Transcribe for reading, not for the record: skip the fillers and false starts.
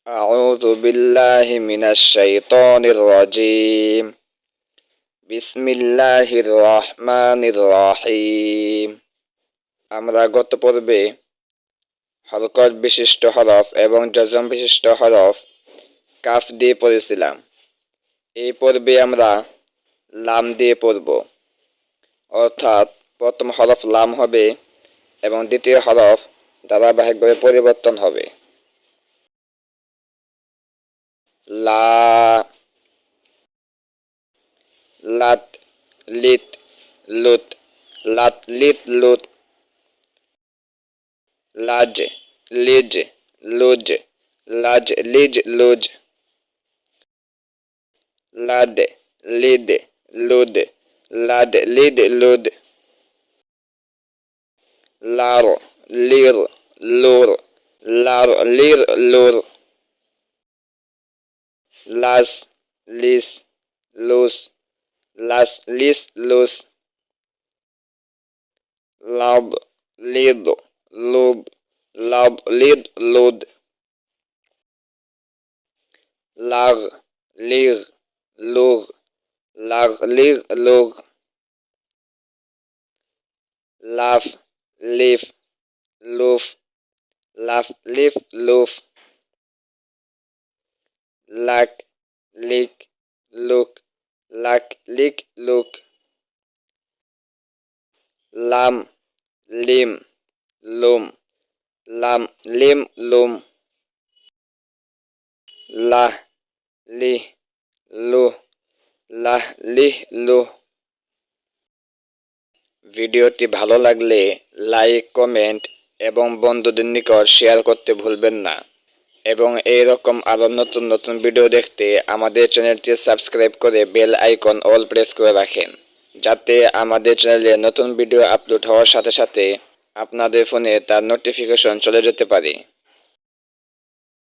أعوذ بالله من الشيطان الرجيم بسم الله الرحمن الرحيم আমরা গত পর্বে হরকত বিশিষ্ট হরফ এবং জজম বিশিষ্ট হরফ কাফ দিয়ে পড়েছিলাম। এই পর্বে আমরা লাম দিয়ে পড়ব, অর্থাৎ প্রথম হরফ লাম হবে এবং দ্বিতীয় হরফ ধারাবাহিকভাবে পরিবর্তন হবে। লা, লাত, লিত, লুত, লাত, লিত, লুত, লাজ, লিজ, লুজ, লাজ, লিজ, লুজ, লাদ, লিদ, লুদ, লাদ, লিদ, লুদ, লার, লির, লুর, লার, লির, লুর, লাস, লিস, লুস, লাস, লিস, লুস, লাদ, লিদ, লুদ, লাদ, লিদ, লুদ, লাগ, লিগ, লুগ, লাগ, লিগ, লুগ, লাফ, লিফ, লুফ, লাফ, লিফ, লুফ, লাক, লিক, লুক, লাক, লিক, লুক, লাম, লিম, লুম, লাম, লিম, লুম, লাহ, লিহ, লুহ, লাহ, লিহ, লুহ। ভিডিওটি ভালো লাগলে লাইক, কমেন্ট এবং বন্ধুদের নিকট শেয়ার করতে ভুলবেন না এবং এইরকম আরো নতুন নতুন ভিডিও দেখতে আমাদের চ্যানেলটি সাবস্ক্রাইব করে বেল আইকন অল প্রেস করে রাখেন, যাতে আমাদের চ্যানেলে নতুন ভিডিও আপলোড হওয়ার সাথে সাথে আপনাদের ফোনে তার নোটিফিকেশন চলে যেতে পারে।